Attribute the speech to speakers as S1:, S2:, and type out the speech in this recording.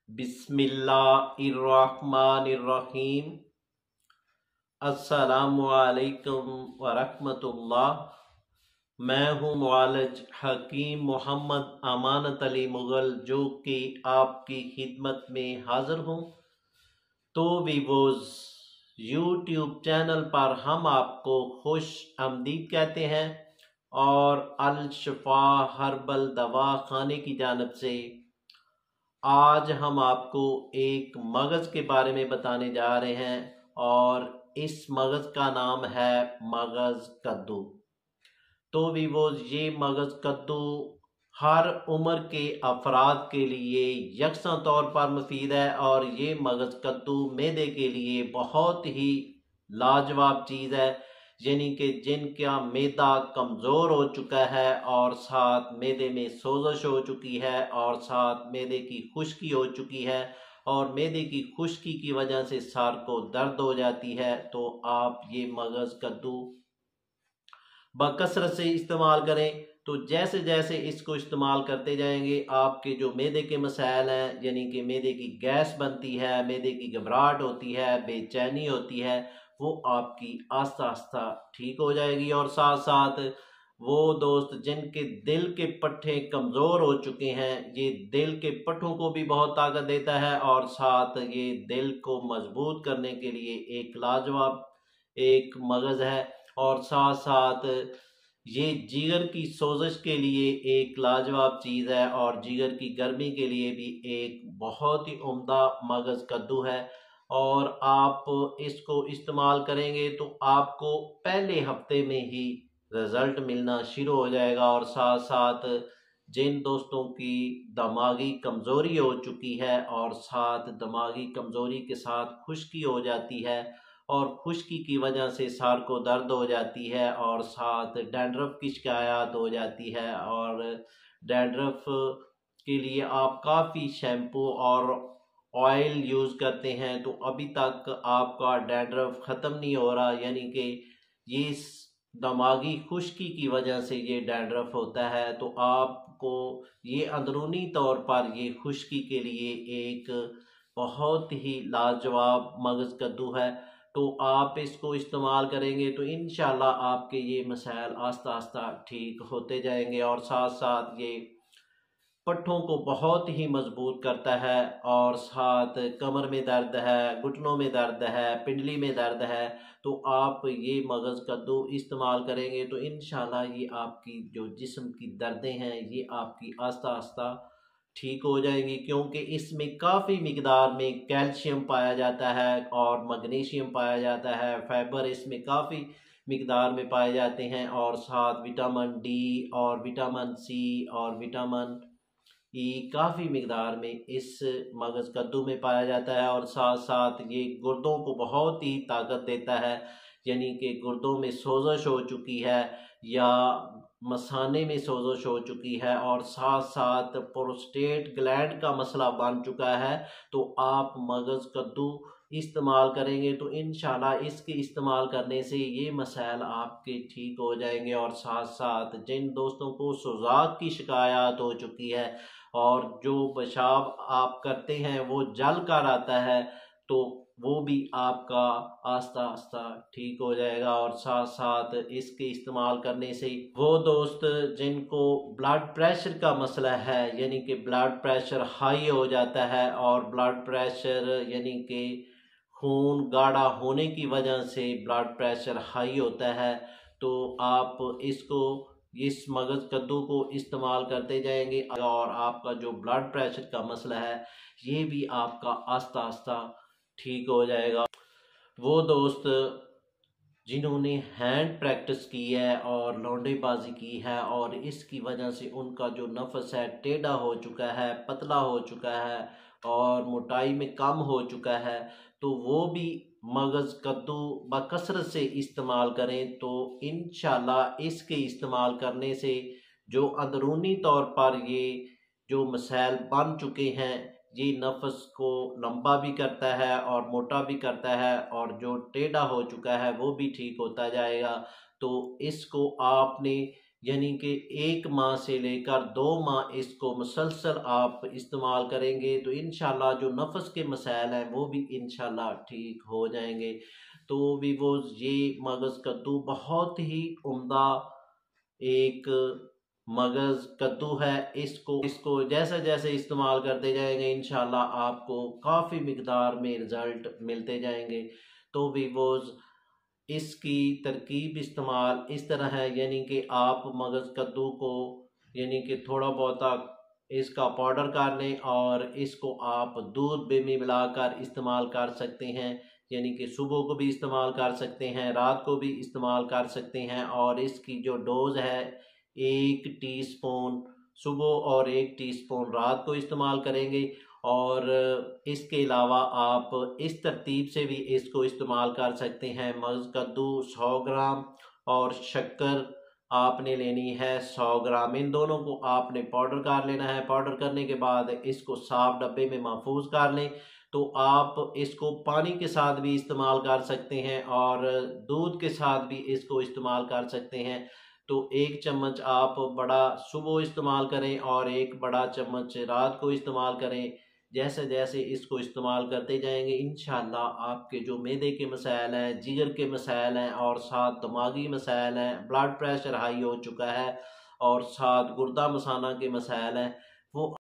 S1: बिस्मिल्लाहिर्रहमानिर्रहीम। अस्सलामुअलैकुम वरहमतुल्लाह। मैं हूँ मुआलिज हकीम मोहम्मद अमानत अली मुग़ल, जो कि आपकी खिदमत में हाज़िर हूँ। तो वीवोज़ यूट्यूब चैनल पर हम आपको खुश आमदीद कहते हैं और अल शफा हर्बल दवा खाने की जानिब से आज हम आपको एक मगज़ के बारे में बताने जा रहे हैं और इस मगज़ का नाम है मगज़ कद्दू। तो वीवोज़ ये मगज़ कद्दू हर उम्र के अफराद के लिए यकसा तौर पर मुफीद है और ये मगज़ कद्दू मैदे के लिए बहुत ही लाजवाब चीज़ है। यानी कि जिनका मैदा कमज़ोर हो चुका है और साथ मैदे में सोजश हो चुकी है और साथ मैदे की खुश्की हो चुकी है और मैदे की खुश्की की वजह से सर को दर्द हो जाती है, तो आप ये मगज़ कद्दू बकसरत से इस्तेमाल करें। तो जैसे जैसे इसको इस्तेमाल करते जाएंगे आपके जो मैदे के मसाइल हैं, यानी कि मैदे की गैस बनती है, मैदे की घबराहट होती है, बेचैनी होती है, वो आपकी आस्ता आस्ता ठीक हो जाएगी। और साथ साथ वो दोस्त जिनके दिल के पट्टे कमज़ोर हो चुके हैं, ये दिल के पट्टों को भी बहुत ताकत देता है और साथ ये दिल को मजबूत करने के लिए एक लाजवाब एक मगज़ है। और साथ साथ ये जिगर की सोजश के लिए एक लाजवाब चीज़ है और जिगर की गर्मी के लिए भी एक बहुत ही उम्दा मगज़ कद्दू है। और आप इसको इस्तेमाल करेंगे तो आपको पहले हफ्ते में ही रिज़ल्ट मिलना शुरू हो जाएगा। और साथ साथ जिन दोस्तों की दिमागी कमज़ोरी हो चुकी है और साथ दिमागी कमज़ोरी के साथ खुश्की हो जाती है और खुश्की की वजह से सर को दर्द हो जाती है और साथ डैंड्रफ की शिकायत हो जाती है, और डैंड्रफ के लिए आप काफ़ी शैम्पू और ऑयल यूज़ करते हैं तो अभी तक आपका डैंड्रफ ख़त्म नहीं हो रहा, यानी कि ये दिमागी खुश्की की वजह से ये डैंड्रफ होता है। तो आपको ये अंदरूनी तौर पर ये खुश्की के लिए एक बहुत ही लाजवाब मगज़ कद्दू है। तो आप इसको इस्तेमाल करेंगे तो इंशाल्लाह आपके ये मसाइल आस्ता आस्ता ठीक होते जाएंगे। और साथ साथ ये पट्ठों को बहुत ही मजबूत करता है और साथ कमर में दर्द है, घुटनों में दर्द है, पिंडली में दर्द है, तो आप ये मगज़ कद्दू इस्तेमाल करेंगे तो इंशाल्लाह ये आपकी जो जिस्म की दर्दें हैं ये आपकी आस्ता आस्ता ठीक हो जाएंगी, क्योंकि इसमें काफ़ी मिकदार में कैल्शियम पाया जाता है और मैग्नीशियम पाया जाता है, फाइबर इसमें काफ़ी मिकदार में पाए जाते हैं और साथ विटामिन डी और विटामिन सी और विटामिन ई काफ़ी मिकदार में इस मगज़ कद्दू में पाया जाता है। और साथ साथ ये गुर्दों को बहुत ही ताकत देता है, यानी कि गुर्दों में सोजश हो चुकी है या मसाने में सोजश हो चुकी है और साथ साथ प्रोस्टेट ग्लैंड का मसला बन चुका है, तो आप मगज़ कद्दू इस्तेमाल करेंगे तो इंशाल्लाह इसके इस्तेमाल करने से ये मसाइल आपके ठीक हो जाएंगे। और साथ साथ जिन दोस्तों को सुजाक की शिकायत हो चुकी है और जो पेशाब आप करते हैं वो जल कर आता है, तो वो भी आपका आस्ता आस्ता ठीक हो जाएगा। और साथ साथ इसके इस्तेमाल करने से वो दोस्त जिनको ब्लड प्रेशर का मसला है, यानी कि ब्लड प्रेशर हाई हो जाता है और ब्लड प्रेशर यानी कि खून गाढ़ा होने की वजह से ब्लड प्रेशर हाई होता है, तो आप इसको इस मगज़ कद्दू को इस्तेमाल करते जाएंगे और आपका जो ब्लड प्रेशर का मसला है ये भी आपका आस्ता आस्ता ठीक हो जाएगा। वो दोस्त जिन्होंने हैंड प्रैक्टिस की है और लौंडेबाजी की है और इसकी वजह से उनका जो नफस है टेढ़ा हो चुका है, पतला हो चुका है और मोटाई में कम हो चुका है, तो वो भी मगज़ कद्दू बकसरत से इस्तेमाल करें। तो इंशाल्लाह इसके इस्तेमाल करने से जो अंदरूनी तौर पर ये जो मसाइल बन चुके हैं, ये नफस को लंबा भी करता है और मोटा भी करता है और जो टेढ़ा हो चुका है वो भी ठीक होता जाएगा। तो इसको आपने यानी कि 1 माह से लेकर 2 माह इसको मुसलसल आप इस्तेमाल करेंगे तो इंशाल्लाह जो नफ़स के मसाइल हैं वो भी इंशाल्लाह ठीक हो जाएंगे। तो वीवोज़ ये मगज़ कद्दू बहुत ही उम्दा एक मगज़ कद्दू है। इसको इसको जैसे जैसे इस्तेमाल करते जाएंगे इंशाल्लाह आपको काफ़ी मिकदार में रिज़ल्ट मिलते जाएंगे। तो वीवोज़ इसकी तरकीब इस्तेमाल इस तरह है, यानी कि आप मगज़ कद्दू को यानी कि थोड़ा बहुत इसका पाउडर कर लें और इसको आप दूध में मिलाकर इस्तेमाल कर सकते हैं। यानी कि सुबह को भी इस्तेमाल कर सकते हैं, रात को भी इस्तेमाल कर सकते हैं। और इसकी जो डोज़ है 1 टीस्पून सुबह और 1 टीस्पून रात को इस्तेमाल करेंगे। और इसके अलावा आप इस तरतीब से भी इसको इस्तेमाल कर सकते हैं। मगज़ कद्दू 100 ग्राम और शक्कर आपने लेनी है 100 ग्राम। इन दोनों को आपने पाउडर कर लेना है। पाउडर करने के बाद इसको साफ डब्बे में महफूज कर लें। तो आप इसको पानी के साथ भी इस्तेमाल कर सकते हैं और दूध के साथ भी इसको इस्तेमाल कर सकते हैं। तो 1 चम्मच आप बड़ा सुबह इस्तेमाल करें और 1 बड़ा चम्मच रात को इस्तेमाल करें। जैसे जैसे इसको इस्तेमाल करते जाएंगे इंशाल्लाह आपके जो मैदे के मसाइल हैं, जिगर के मसाइल हैं और साथ दिमागी मसाइल हैं, ब्लड प्रेशर हाई हो चुका है और साथ गुर्दा मसाना के मसाइल हैं, वो